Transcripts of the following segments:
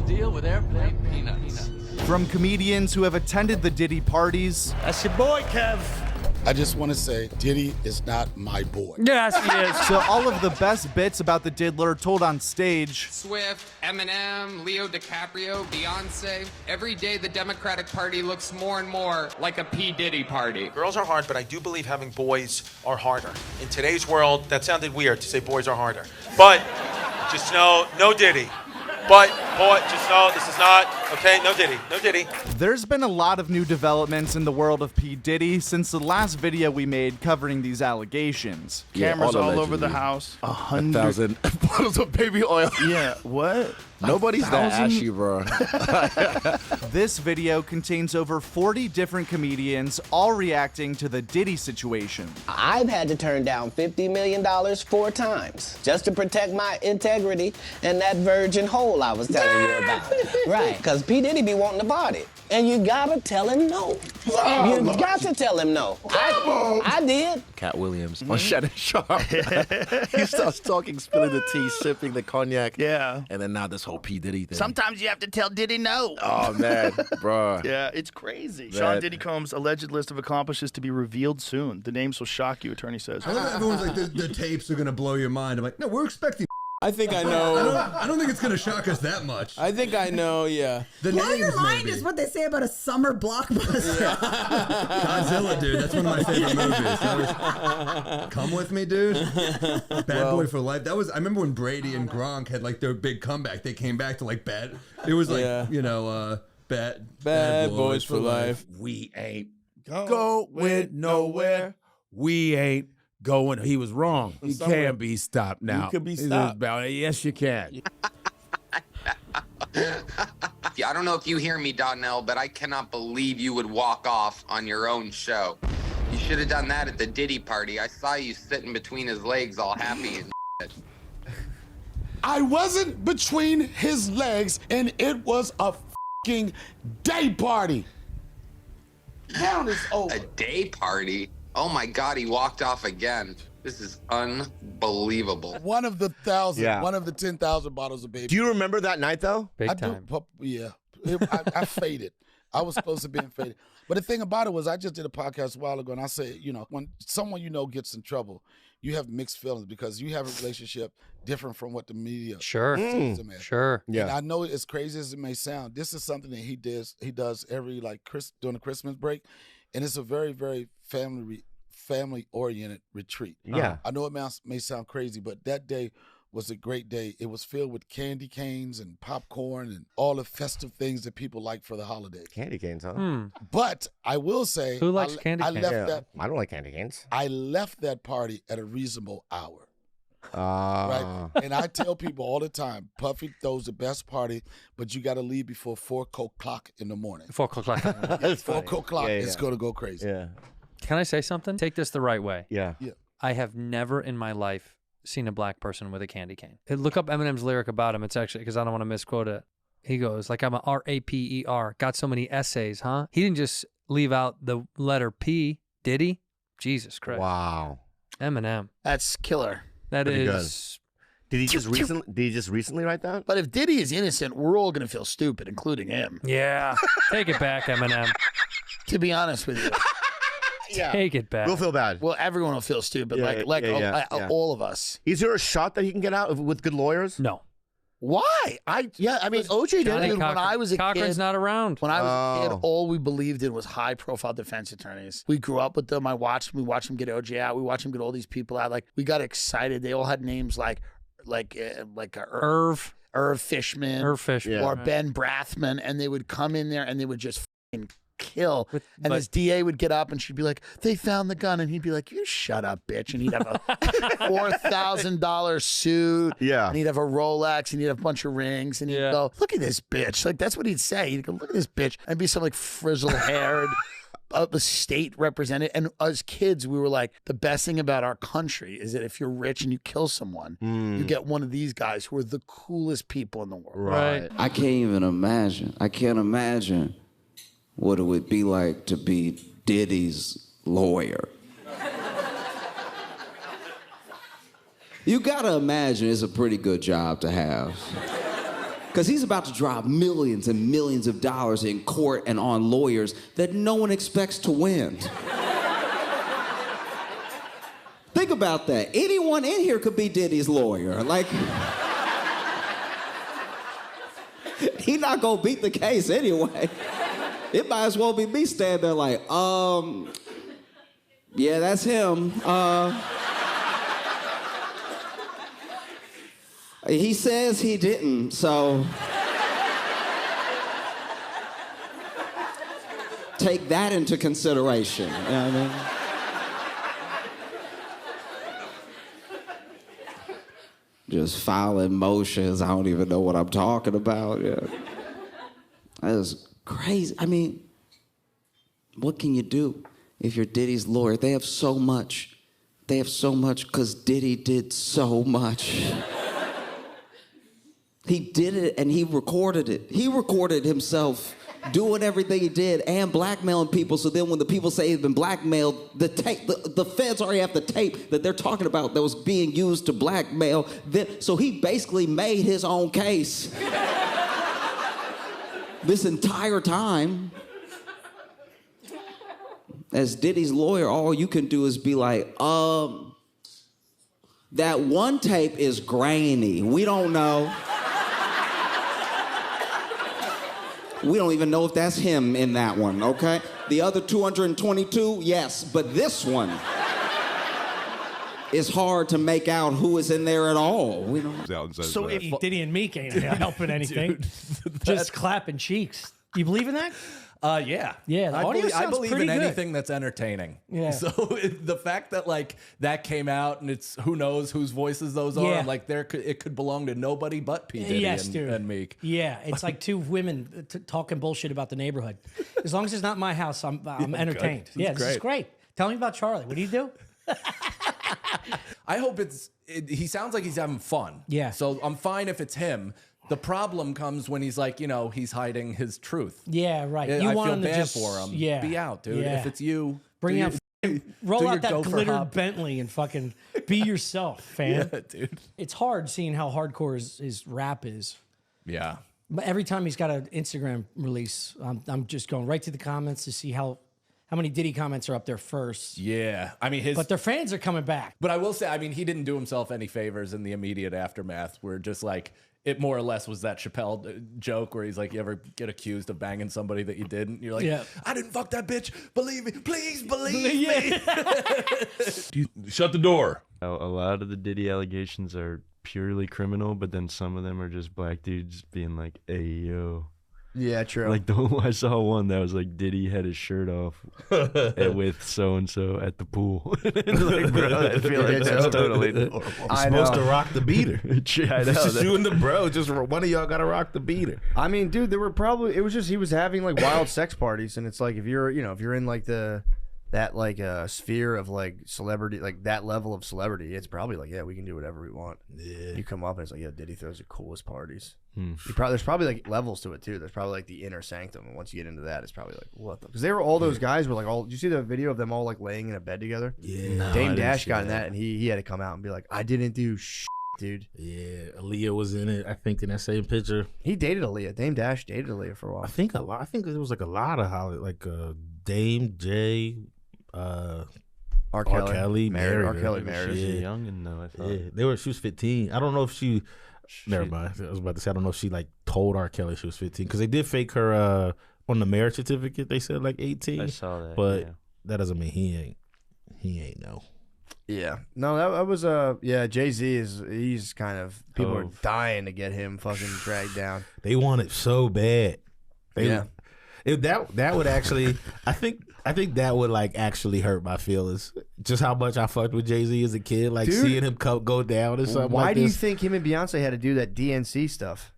deal with airplane peanuts. From comedians who have attended the Diddy parties. That's your boy, Kev. I just want to say, Diddy is not my boy. Yes, he is. So all of the best bits about the Diddler told on stage. Swift, Eminem, Leo DiCaprio, Beyonce. Every day the Democratic Party looks more and more like a P. Diddy party. Girls are hard, but I do believe having boys are harder. In today's world, that sounded weird to say boys are harder. But just know, no Diddy. But, boy, just know this is not, okay, no Diddy, no Diddy. There's been a lot of new developments in the world of P. Diddy since the last video we made covering these allegations. Cameras all over the house. 1,000 bottles of baby oil. Yeah, what? Nobody's that ashy, bro. This video contains over 40 different comedians all reacting to the Diddy situation. I've had to turn down $50 million 4 times just to protect my integrity and that virgin hole I was telling you about. Right, because P. Diddy be wanting to party. And you gotta tell him no. You got to tell him no. I did. Cat Williams on Shannon Sharp. He starts talking, spilling the tea, sipping the cognac. Yeah. And then now this whole P. Diddy thing. Sometimes you have to tell Diddy no. Oh, man, bro. Yeah, it's crazy. Sean Diddy Combs' alleged list of accomplices to be revealed soon. The names will shock you, attorney says. I love how everyone's like, the tapes are going to blow your mind. I'm like, no, we're expecting. I think I know. I don't think it's going to shock us that much. I think I know, yeah. Blow your mind is what they say about a summer blockbuster. Godzilla, dude. That's one of my favorite movies. Come With Me, dude. Bad Boy for Life. That was. I remember when Brady and Gronk had like their big comeback. They came back to like bad. It was like bad boys for life. We ain't going nowhere. We ain't going. He was wrong. He can't be stopped now. You could be stopped. Yes, you can. I don't know if you hear me, Donnell, but I cannot believe you would walk off on your own show. You should have done that at the Diddy party. I saw you sitting between his legs all happy and shit. I wasn't between his legs, and it was a f***ing day party. Now it's over. A day party? Oh my God, he walked off again. This is unbelievable. One of the 1,000, one of the 10,000 bottles of baby. Do you remember that night, though? Big time. Yeah. I faded. I was supposed to be faded. But the thing about it was I just did a podcast a while ago, and I said, when someone gets in trouble, you have mixed feelings because you have a relationship different from what the media sees them as. Sure. Yeah. And I know as crazy as it may sound, this is something that he does every during the Christmas break. And it's a very, very family-oriented retreat. Yeah. I know it may sound crazy, but that day was a great day. It was filled with candy canes and popcorn and all the festive things that people like for the holidays. Candy canes, huh? But I will say, Who likes candy canes? I don't like candy canes. I left that party at a reasonable hour. Right? And I tell people all the time, Puffy throws the best party, but you got to leave before 4 o'clock in the morning. 4 o'clock. 4 o'clock, it's going to go crazy. Yeah. Can I say something? Take this the right way. Yeah. I have never in my life seen a black person with a candy cane. Look up Eminem's lyric about him. It's actually, because I don't want to misquote it. He goes, like, I'm a R-A-P-E-R. Got so many essays, huh? He didn't just leave out the letter P, did he? Jesus Christ. Wow. Eminem. That's killer. That Pretty is... Did he just recently write that? But if Diddy is innocent, we're all going to feel stupid, including him. Yeah. Take it back, Eminem. To be honest with you. Yeah. Take it back. We'll feel bad. Well, everyone will feel stupid, all of us. Is there a shot that he can get out with good lawyers? No. Why? OJ did it when I was a Cochran's kid. not around. When I was a kid, all we believed in was high-profile defense attorneys. We grew up with them. We watched him get OJ out. We watched him get all these people out. Like, we got excited. They all had names like Irv Fishman, or Ben Brathman, and they would come in there and they would just fucking kill. And his DA would get up and she'd be like, "They found the gun," and he'd be like, "You shut up, bitch." And he'd have a $4,000 suit. Yeah. And he'd have a Rolex and he'd have a bunch of rings. And he'd go, "Look at this bitch." Like, that's what he'd say. He'd go, "Look at this bitch." And be some like frizzle haired the state represented. And as kids, we were like, the best thing about our country is that if you're rich and you kill someone, you get one of these guys who are the coolest people in the world. Right. I can't even imagine. I can't imagine what it would be like to be Diddy's lawyer. You gotta imagine it's a pretty good job to have. Because he's about to drop millions and millions of dollars in court and on lawyers that no one expects to win. Think about that. Anyone in here could be Diddy's lawyer. Like, he not gonna beat the case anyway. It might as well be me standing there like, yeah, that's him. He says he didn't, so take that into consideration. You know what I mean? Just filing motions. I don't even know what I'm talking about. Yeah. That is crazy. I mean, what can you do if you're Diddy's lawyer? They have so much. They have so much because Diddy did so much. He did it and he recorded it. He recorded himself doing everything he did and blackmailing people. So then when the people say he's been blackmailed, the feds already have the tape that they're talking about that was being used to blackmail them. So he basically made his own case this entire time. As Diddy's lawyer, all you can do is be like, that one tape is grainy. We don't know. We don't even know if that's him in that one, okay? The other 222, yes, but this one is hard to make out who is in there at all. We don't. So if Diddy and Meek ain't helping anything, just clapping cheeks. You believe in that? Yeah. Yeah, the audio I sounds believe pretty in good. anything that's entertaining. Yeah. So the fact that like that came out and it's who knows whose voices those are, Yeah. I'm like it could belong to nobody but P. Diddy and Meek. Yeah, it's like two women talking bullshit about the neighborhood. As long as it's not my house, I'm entertained. good. Yeah, It's this is great. great. Tell me about Charlie. What do you do? I hope he sounds like he's having fun. Yeah. So I'm fine if it's him. The problem comes when he's like, he's hiding his truth. Yeah, right. I You want feel him to bad just for him. Yeah, Be out, dude. Yeah. If it's you, bring out, roll do out your that gopher glitter hop. Bentley and fucking be yourself, fan. Yeah, dude. It's hard seeing how hardcore his rap is. Yeah. But every time he's got an Instagram release, I'm just going right to the comments to see how many Diddy comments are up there first. Yeah. I mean, but their fans are coming back. But I will say, I mean, he didn't do himself any favors in the immediate aftermath. Where just like it more or less was that Chappelle joke where he's like, you ever get accused of banging somebody that you didn't? You're like, Yeah. I didn't fuck that bitch. Believe me, please believe me. Shut the door. A lot of the Diddy allegations are purely criminal, but then some of them are just black dudes being like, "Hey, yo." Yeah, true. Like I saw one that was like Diddy had his shirt off with so and so at the pool. Like, bro, I feel like that's totally normal. You're supposed to rock the beater. I know. It's just you and the bro. Just one of y'all got to rock the beater. I mean, dude, there were probably, it was just he was having like wild sex parties, and it's like if you're in like that sphere of like celebrity, like that level of celebrity, it's probably like, yeah, we can do whatever we want. Yeah. You come up and it's like, yeah, Diddy throws the coolest parties. There's probably like levels to it too. There's probably like the inner sanctum, and once you get into that, it's probably like, what the? Because they were all those guys were like all. Did you see the video of them all like laying in a bed together? Yeah. No, Dame I didn't Dash see got in that. that, and he had to come out and be like, I didn't do shit, dude. Yeah, Aaliyah was in it. I think in that same picture. He dated Aaliyah. Dame Dash dated Aaliyah for a while. I think I think there was like a lot of Hollywood, like Dame J. R. Kelly married married R. her. Kelly married her. She was young and though I thought. Yeah, she was 15. I don't know if she. Never mind. I was about to say I don't know if she like told R. Kelly she was 15 because they did fake her on the marriage certificate. They said like 18. I saw that, but yeah. that doesn't mean he ain't no. Yeah, no, that was Jay-Z he's kind of people are dying to get him fucking dragged down. They want it so bad. Yeah. If that would actually, I think that would like actually hurt my feelings. Just how much I fucked with Jay-Z as a kid, like Dude, seeing him go down or something. Why like do you this. think him and Beyonce had to do that DNC stuff?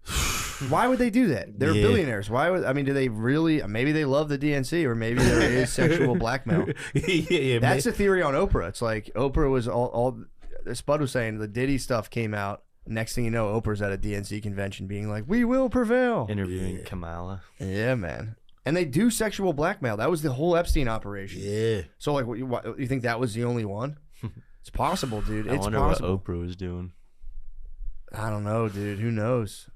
Why would they do that? They're billionaires. Why would do they really? Maybe they love the DNC, or maybe there is sexual blackmail. That's the theory on Oprah. It's like Oprah was all Spud was saying the Diddy stuff came out. Next thing you know, Oprah's at a DNC convention being like, "We will prevail." Interviewing Kamala. Yeah, man. And they do sexual blackmail. That was the whole Epstein operation. Yeah. So, like, you think that was the only one? It's possible, dude. I It's wonder possible. what Oprah was doing. I don't know, dude. Who knows?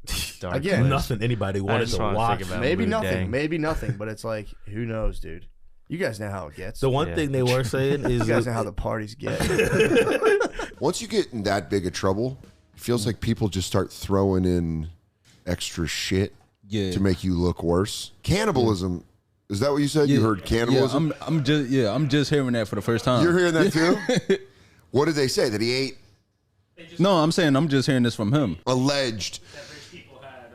Again, nothing anybody wanted to watch. Maybe nothing. Maybe nothing. But it's like, who knows, dude? You guys know how it gets. The one thing they were saying is, you guys know how the parties get. Once you get in that big of trouble, it feels like people just start throwing in extra shit to make you look worse. Cannibalism. Is that what you said? You heard cannibalism? Yeah, I'm just hearing that for the first time. You're hearing that too? What did they say? That he ate? No, I'm saying I'm just hearing this from him. Alleged.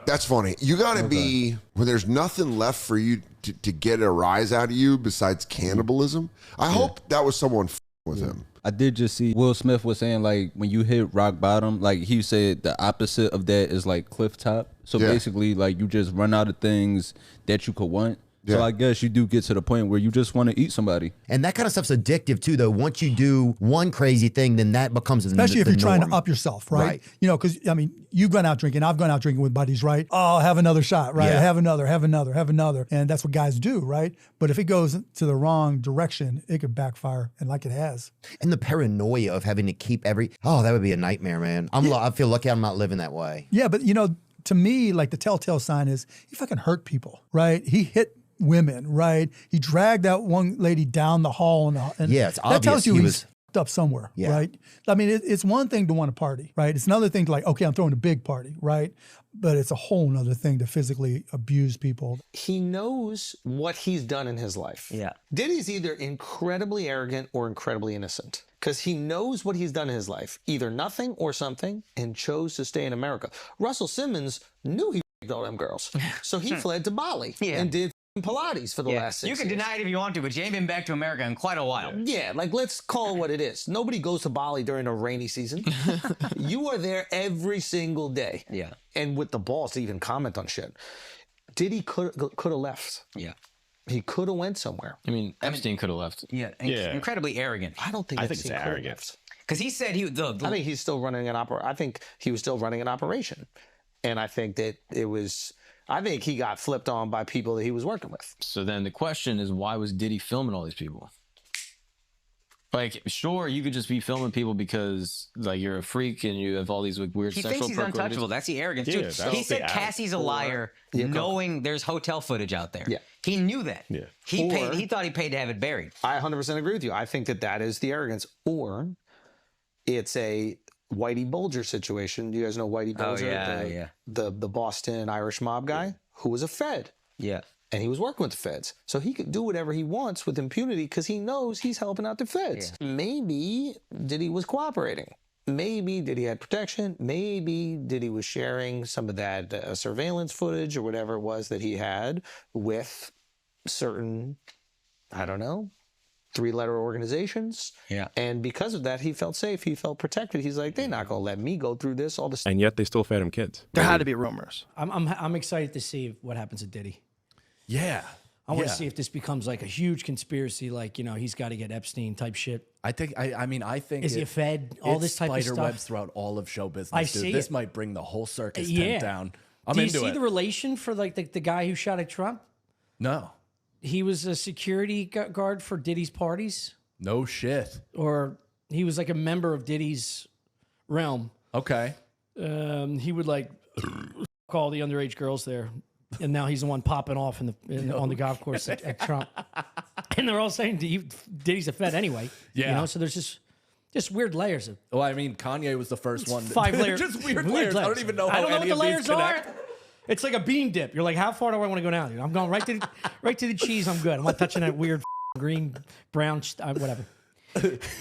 That's funny. You got to be, when there's nothing left for you to get a rise out of you besides cannibalism. I hope that was someone with him. I did just see Will Smith was saying, like, when you hit rock bottom, like he said the opposite of that is like cliff top. So basically, like, you just run out of things that you could want. So I guess you do get to the point where you just want to eat somebody. And that kind of stuff's addictive too, though. Once you do one crazy thing, then that becomes especially if you're trying norm. to up yourself, right? You know, because I mean, you've gone out drinking, I've gone out drinking with buddies, right? Oh, have another shot, right? Yeah. Have another, and that's what guys do, right? But if it goes to the wrong direction, it could backfire, and like it has. And the paranoia of having to keep that would be a nightmare, man. I feel lucky I'm not living that way. Yeah, but you know, to me, like the telltale sign is he fucking hurt people, right? He hit women, right? He dragged that one lady down the hall, and yeah, it's that obvious tells you he he's f***ed up somewhere, right? I mean, it's one thing to want to party, right? It's another thing to like, okay, I'm throwing a big party, right? But it's a whole nother thing to physically abuse people. He knows what he's done in his life. Yeah. Diddy's either incredibly arrogant or incredibly innocent because he knows what he's done in his life, either nothing or something, and chose to stay in America. Russell Simmons knew he f***ed all them girls, so he fled to Bali and did Pilates for the last 6 years. You can deny it if you want to, but you ain't been back to America in quite a while. Yeah, like let's call it what it is. Nobody goes to Bali during a rainy season. You are there every single day. Yeah. And with the balls to even comment on shit. Diddy could have left. Yeah. He could have went somewhere. I mean, Epstein could have left. Yeah. Incredibly arrogant. I don't think it's arrogant. Because he said he. I think he's still running I think he was still running an operation, and I think that it was. I think he got flipped on by people that he was working with. So then the question is, why was Diddy filming all these people? Like, sure, you could just be filming people because, like, you're a freak and you have all these like, weird sexual thinks he's untouchable. That's the arrogance. Yeah, Dude, he said Cassie's a liar, knowing there's hotel footage out there. Yeah. He knew that. Yeah. He thought he paid to have it buried. I 100% agree with you. I think that is the arrogance. Or it's a Whitey Bulger situation. You guys know Whitey Bulger? The Boston Irish mob guy who was a Fed. Yeah. And he was working with the feds. So he could do whatever he wants with impunity because he knows he's helping out the feds. Yeah. Maybe Diddy was cooperating. Maybe Diddy had protection. Maybe Diddy was sharing some of that surveillance footage or whatever it was that he had with certain, I don't know, 3-letter organizations. Yeah. And because of that, he felt safe. He felt protected. He's like, they're not going to let me go through this, all this. And yet they still fed him kids. There had to be rumors. I'm excited to see what happens to Diddy. Yeah. I want to see if this becomes like a huge conspiracy, like, you know, he's got to get Epstein type shit. I think is he fed all this type of stuff? Spider webs throughout all of show business. I dude. see This it. might bring the whole circus tent down. Do you see the relation for like the guy who shot at Trump? No. He was a security guard for Diddy's parties. No shit. Or he was like a member of Diddy's realm. Okay. He would like call the underage girls there. And now he's the one popping off on the golf course at Trump. And they're all saying Diddy's a Fed anyway. Yeah. You know, so there's just weird layers of. Well, I mean, Kanye was the first one. 5 layers. Just weird layers. I don't even know how I don't know any what the of layers these connect. are. It's like a bean dip. You're like, how far do I want to go now, dude? I'm going right to the cheese. I'm good. I'm not touching that weird green, brown, whatever.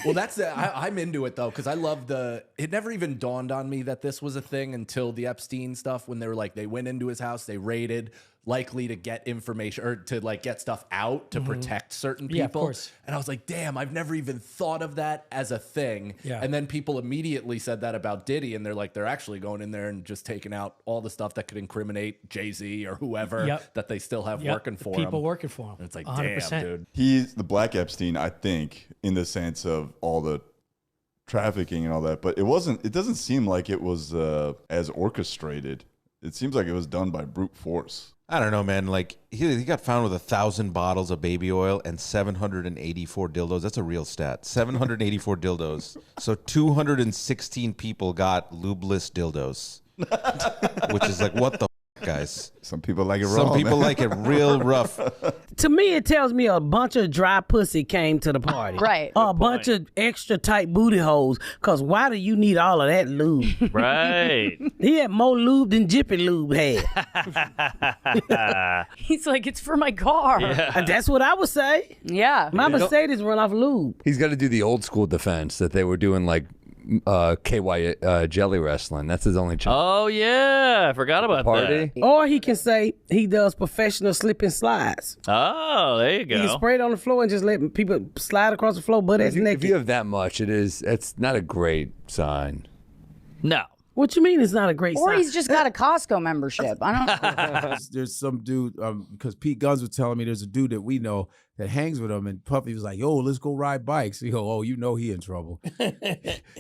Well, that's I'm into it though, because I love it never even dawned on me that this was a thing until the Epstein stuff, when they were like, they went into his house, they raided, likely to get information or to like get stuff out to protect certain people. Yeah, of course. And I was like, damn, I've never even thought of that as a thing. Yeah. And then people immediately said that about Diddy, and they're like, they're actually going in there and just taking out all the stuff that could incriminate Jay-Z or whoever that they still have working for people him. working for him. And it's like, 100%. damn, dude. He's the Black Epstein, I think, in the sense of all the trafficking and all that, but it doesn't seem like it was as orchestrated it seems like it was done by brute force. I don't know, man. Like he got found with 1,000 bottles of baby oil and 784 dildos. That's a real stat. 784 dildos. So 216 people got lubeless dildos, which is like, what the guys? Some people like it raw. Some people like it real rough. To me, it tells me a bunch of dry pussy came to the party. Right. Or a bunch of extra tight booty holes. Because why do you need all of that lube? Right. He had more lube than Jiffy Lube had. He's like, it's for my car. And that's what I would say. Yeah. My Mercedes run off lube. He's got to do the old school defense that they were doing like KY jelly wrestling. That's his only chance. Oh, yeah. I forgot about Party. that. Or he can say he does professional slip and slides. Oh, there you He go. can spray it on the floor and just let people slide across the floor butt ass naked. If you have that much, it's not a great sign. No. What you mean it's not a great Or sign? he's just got a Costco membership. I don't There's some dude, because Pete Guns was telling me there's a dude that we know that hangs with him, and Puffy was like, yo, let's go ride bikes. He go, oh, you know he in trouble.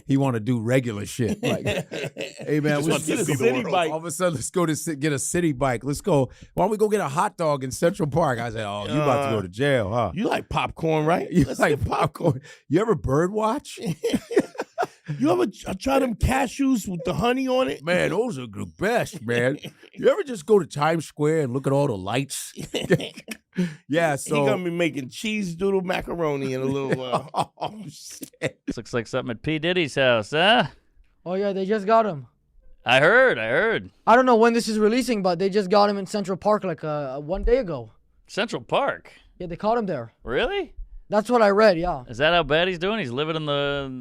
He want to do regular shit. Like, hey, man, let's get a city bike. All of a sudden, let's go to get a city bike. Let's go. Why don't we go get a hot dog in Central Park? I said, oh, you about to go to jail, huh? You like popcorn, right? You like popcorn. You ever bird watch? You ever try them cashews with the honey on it? Man, those are the best, man. You ever just go to Times Square and look at all the lights? Yeah, so he gonna be making cheese doodle macaroni in a little while. Oh, shit. This looks like something at P. Diddy's house, huh? Oh, yeah, they just got him. I heard. I don't know when this is releasing, but they just got him in Central Park like 1 day ago. Central Park? Yeah, they caught him there. Really? That's what I read, yeah. Is that how bad he's doing? He's living in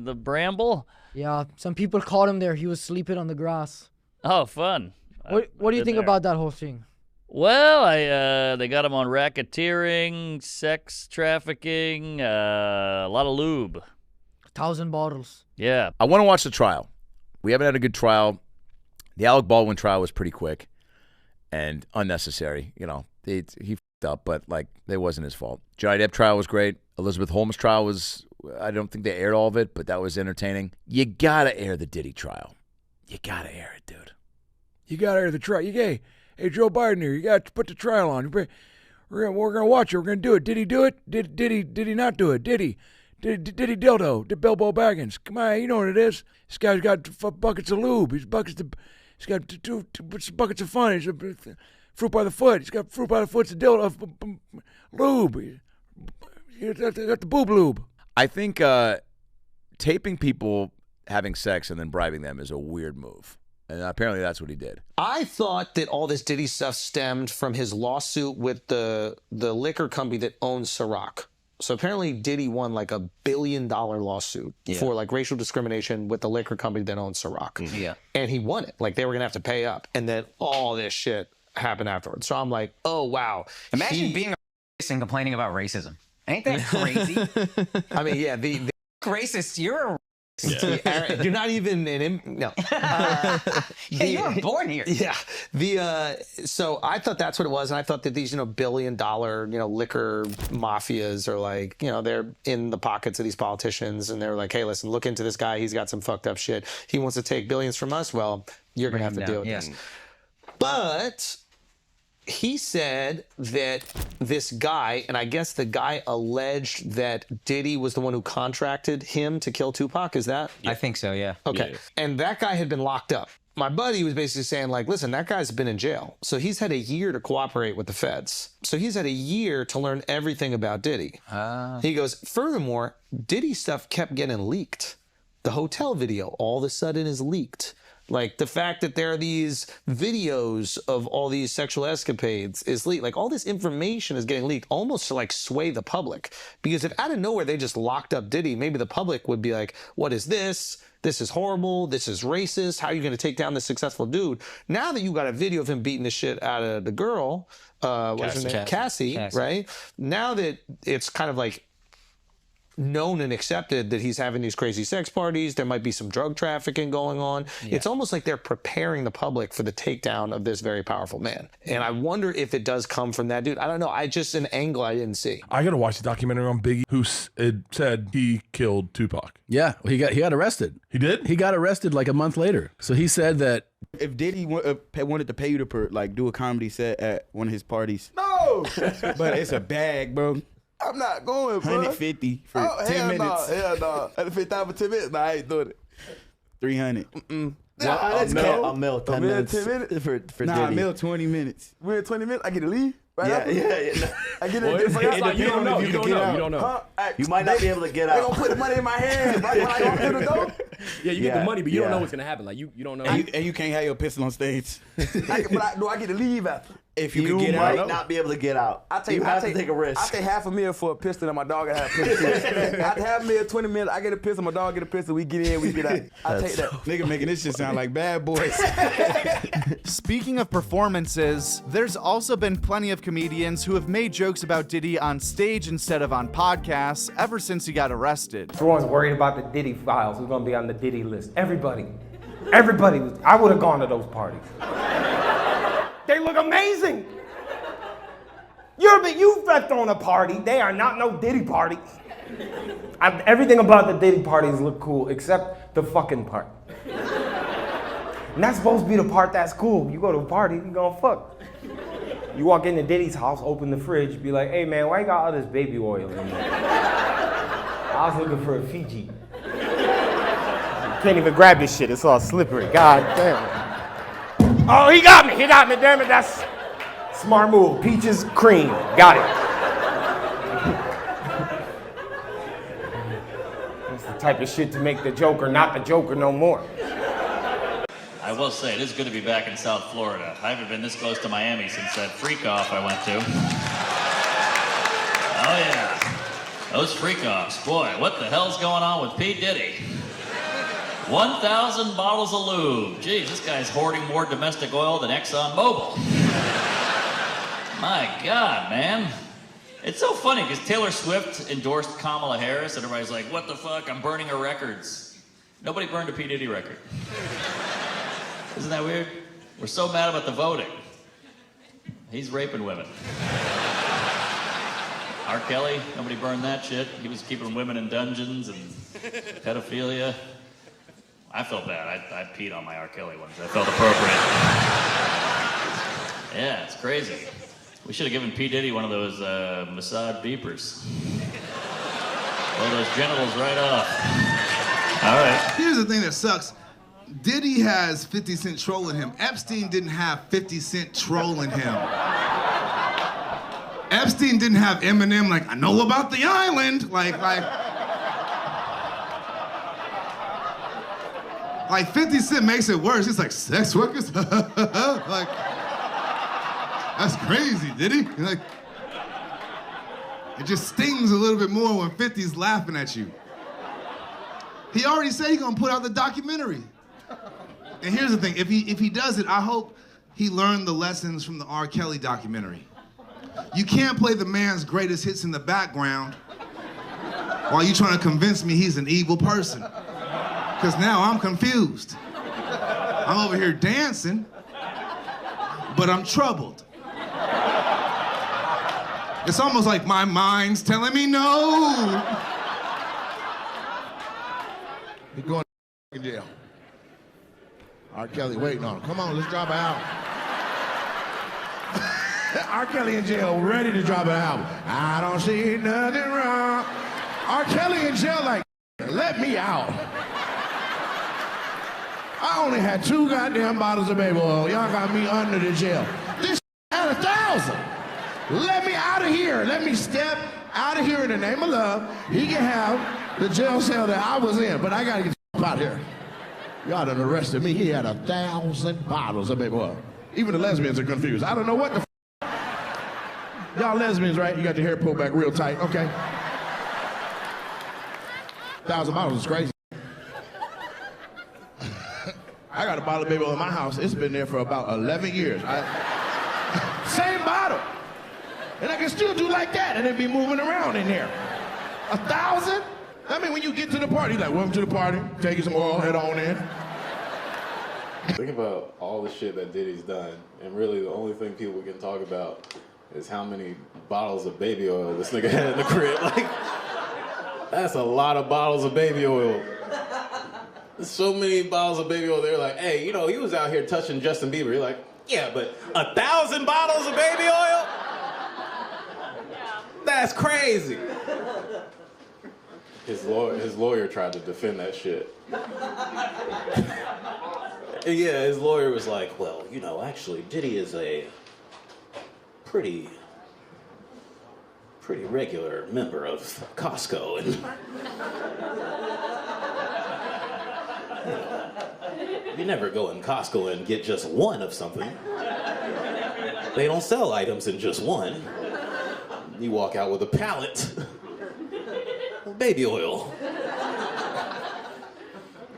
the bramble? Yeah, some people caught him there. He was sleeping on the grass. Oh, fun. What do you think about that whole thing? Well, they got him on racketeering, sex trafficking, a lot of lube. 1,000 bottles. Yeah. I want to watch the trial. We haven't had a good trial. The Alec Baldwin trial was pretty quick and unnecessary. You know, he f***ed up, but like it wasn't his fault. Johnny Depp trial was great. Elizabeth Holmes trial was, I don't think they aired all of it, but that was entertaining. You gotta air the Diddy trial. You gotta air it, dude. You gotta air the trial. Hey, Joe Biden here. You got to put the trial on. We're gonna watch it. We're gonna do it. Did he do it? Did he not do it? Did he dildo? Did Bilbo Baggins? Come on, you know what it is. This guy's got buckets of lube. He's got two buckets of fun. He's fruit by the foot. He's got fruit by the foot. It's a dildo lube. He's got the boob lube. I think taping people having sex and then bribing them is a weird move. And apparently that's what he did. I thought that all this Diddy stuff stemmed from his lawsuit with the liquor company that owns Ciroc. So apparently Diddy won like $1 billion lawsuit for like racial discrimination with the liquor company that owns Ciroc. Yeah. And he won it. Like they were going to have to pay up. And then all this shit happened afterwards. So I'm like, oh, wow. Imagine being a racist and complaining about racism. Ain't that crazy? I mean, yeah. The racist, you're a You're not even no. You were born here. Yeah. So I thought that's what it was, and I thought that these, $1 billion, liquor mafias are like, they're in the pockets of these politicians, and they're like, hey, listen, look into this guy. He's got some fucked up shit. He wants to take billions from us. Well, you're gonna have to deal with this. But he said that this guy, and I guess the guy alleged that Diddy was the one who contracted him to kill Tupac. Is that? I think so, yeah. Okay. Yeah. And that guy had been locked up. My buddy was basically saying, like, listen, that guy's been in jail. So he's had a year to cooperate with the feds. So he's had a year to learn everything about Diddy. He goes, furthermore, Diddy stuff kept getting leaked. The hotel video all of a sudden is leaked. Like, the fact that there are these videos of all these sexual escapades is leaked. Like, all this information is getting leaked almost to, like, sway the public. Because if out of nowhere they just locked up Diddy, maybe the public would be like, what is this? This is horrible. This is racist. How are you going to take down this successful dude? Now that you got a video of him beating the shit out of the girl, what's her name? Cassie, right? Now that it's kind of like known and accepted that he's having these crazy sex parties, there might be some drug trafficking going on. It's almost like they're preparing the public for the takedown of this very powerful man. And I wonder if it does come from that dude. I don't know. An angle I didn't see. I got to watch the documentary on Biggie, who said he killed Tupac. Yeah, he got arrested. He did? He got arrested like a month later. So he said that If Diddy wanted to pay you to do a comedy set at one of his parties, No. but it's a bag, bro. I'm not going, bro. 150 for 10 minutes. Hell no. 150 for 10 minutes. Nah, I ain't doing it. 300. A mil, 10 minutes. 10 minutes For Nah, Diddy. a mil, 20 minutes. We're 20 minutes. I get to leave. Right Yeah, after? yeah. I get Well, it. you don't know. You don't know. Huh? You might not be able to get They out. gonna put the money in my hand right when I go through the door. Yeah, you get the money, but you don't know what's gonna happen. Like you don't know. And you can't have your pistol on stage. Do I get to leave after? If you You could get might out. not be able to get out. You have to take a risk. I take $500,000 for a pistol and my dog got a pistol. I have $500,000, 20 minutes. I get a pistol, my dog get a pistol. We get in, we get out. I take that. Nigga making this shit sound like Bad Boys. Speaking of performances, there's also been plenty of comedians who have made jokes about Diddy on stage instead of on podcasts ever since he got arrested. Everyone's worried about the Diddy files. Who's gonna be on the Diddy list? Everybody. Everybody was. I would have gone to those parties. They look amazing. You've left on a party. They are not no Diddy party. Everything about the Diddy parties look cool except the fucking part. And that's supposed to be the part that's cool. You go to a party, you gonna fuck. You walk into Diddy's house, open the fridge, be like, hey man, why you got all this baby oil in there? I was looking for a Fiji. You can't even grab this shit, it's all slippery. God damn. Oh, he got me, damn it, that's smart move. Peaches, cream, got it. That's the type of shit to make the Joker not the Joker no more. I will say, it is good to be back in South Florida. I haven't been this close to Miami since that freak-off I went to. Oh, yeah. Those freak-offs. Boy, what the hell's going on with P. Diddy? 1,000 bottles of lube. Geez, this guy's hoarding more domestic oil than ExxonMobil. My God, man. It's so funny, because Taylor Swift endorsed Kamala Harris, and everybody's like, what the fuck, I'm burning her records. Nobody burned a P. Diddy record. Isn't that weird? We're so mad about the voting. He's raping women. R. Kelly, nobody burned that shit. He was keeping women in dungeons and pedophilia. I felt bad. I peed on my R. Kelly ones. I felt appropriate. Yeah, it's crazy. We should have given P. Diddy one of those massage beepers. Blow those genitals right off. All right. Here's the thing that sucks. Diddy has 50 Cent trolling him. Epstein didn't have 50 Cent trolling him. Epstein didn't have Eminem like, I know about the island. Like 50 Cent makes it worse. He's like, sex workers? Like, that's crazy, Diddy. Like, it just stings a little bit more when 50's laughing at you. He already said he's gonna put out the documentary. And here's the thing, if he does it, I hope he learned the lessons from the R. Kelly documentary. You can't play the man's greatest hits in the background while you're trying to convince me he's an evil person. Because now I'm confused. I'm over here dancing, but I'm troubled. It's almost like my mind's telling me no. He's going to jail. R. Kelly waiting on him. Come on, let's drop an album. R. Kelly in jail, ready to drop an album. I don't see nothing wrong. R. Kelly in jail like, let me out. I only had 2 goddamn bottles of baby oil. Y'all got me under the jail. This had 1,000. Let me out of here. Let me step out of here in the name of love. He can have the jail cell that I was in, but I gotta get the out of here. Y'all done arrested me. He had 1,000 bottles of baby oil. Even the lesbians are confused. I don't know what the Y'all lesbians, right? You got your hair pulled back real tight. Okay. 1,000 bottles is crazy. I got a bottle of baby oil in my house. It's been there for about 11 years. Same bottle. And I can still do like that and it be moving around in there. 1,000? I mean, when you get to the party, like, welcome to the party, take you some oil, head on in. Think about all the shit that Diddy's done, and really the only thing people can talk about is how many bottles of baby oil this nigga had in the crib. Like, that's a lot of bottles of baby oil. so many bottles of baby oil. They're like, hey, you know, he was out here touching Justin Bieber. You're like, yeah, but 1,000 bottles of baby oil? That's crazy. His lawyer tried to defend that shit. Yeah, his lawyer was like, well, you know, actually, Diddy is a pretty regular member of Costco, and you never go in Costco and get just one of something. They don't sell items in just one. You walk out with a pallet of baby oil.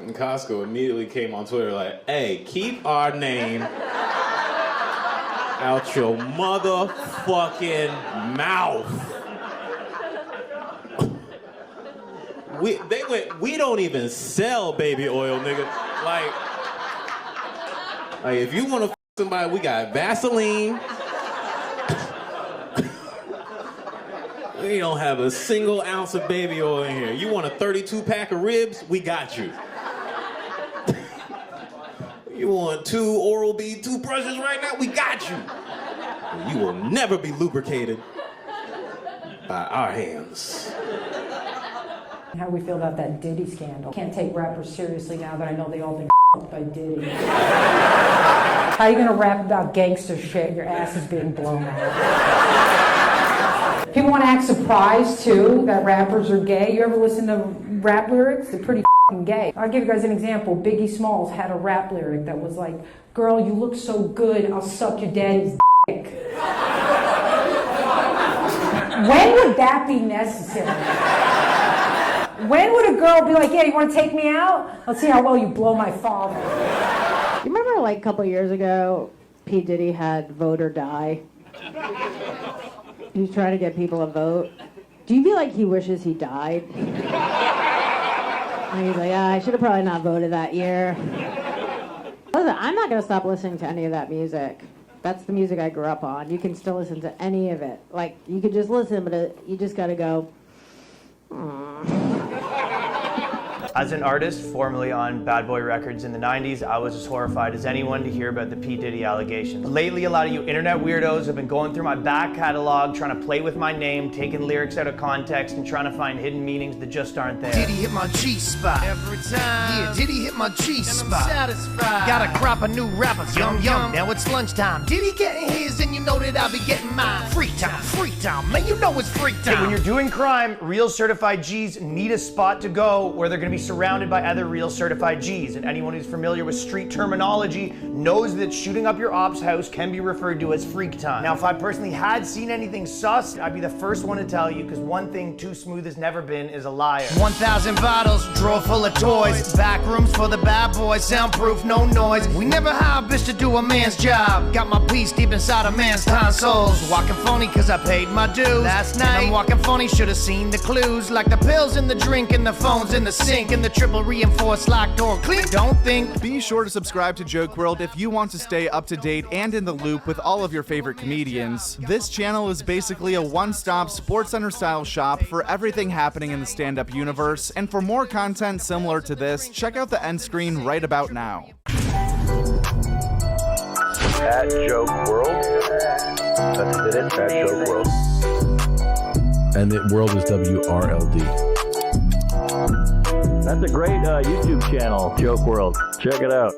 And Costco immediately came on Twitter like, hey, keep our name out your motherfucking mouth. We don't even sell baby oil, nigga. Like if you want to somebody, we got Vaseline. We don't have a single ounce of baby oil in here. You want a 32 pack of ribs? We got you. You want 2 Oral-B toothbrushes right now? We got you. You will never be lubricated by our hands. How do we feel about that Diddy scandal? Can't take rappers seriously now that I know they all been by Diddy. How are you gonna rap about gangster shit? Your ass is being blown out. People want to act surprised too that rappers are gay. You ever listen to rap lyrics? They're pretty gay. I'll give you guys an example. Biggie Smalls had a rap lyric that was like, "Girl, you look so good, I'll suck your daddy's dick." When would that be necessary? When would a girl be like, yeah, you want to take me out? Let's see how well you blow my father. You remember like a couple years ago, P. Diddy had vote or die? He was trying to get people to vote. Do you feel like he wishes he died? And he's like, I should have probably not voted that year. Listen, I'm not going to stop listening to any of that music. That's the music I grew up on. You can still listen to any of it. Like, you could just listen, but you just got to go, As an artist, formerly on Bad Boy Records in the 90s, I was as horrified as anyone to hear about the P. Diddy allegations. Lately, a lot of you internet weirdos have been going through my back catalog, trying to play with my name, taking lyrics out of context, and trying to find hidden meanings that just aren't there. Diddy hit my G-spot every time. Yeah, Diddy hit my G-spot. Satisfied. Got a crop of new rappers, yum yum. Now it's lunchtime. Diddy getting his, and you know that I'll be getting mine. Free time, man. You know it's free time. Hey, when you're doing crime, real certified G's need a spot to go where they're going to be surrounded by other real certified G's. And anyone who's familiar with street terminology knows that shooting up your op's house can be referred to as freak time. Now, if I personally had seen anything sus, I'd be the first one to tell you, because one thing Too Smooth has never been is a liar. 1,000 bottles, drawer full of toys. Back rooms for the bad boys, soundproof, no noise. We never hire a bitch to do a man's job. Got my piece deep inside a man's tonsils. Walking phony cause I paid my dues. Last night, I'm walking phony, should've seen the clues. Like the pills in the drink and the phones in the sink and the triple reinforced lock door. Clink, don't think. Be sure to subscribe to Joke World if you want to stay up to date and in the loop with all of your favorite comedians. This channel is basically a one-stop SportsCenter style shop for everything happening in the stand-up universe, and for more content similar to this, check out the end screen right about now. At Joke World. That's it, at Joke World. And the world is WRLD. That's a great YouTube channel, Joke World. Check it out.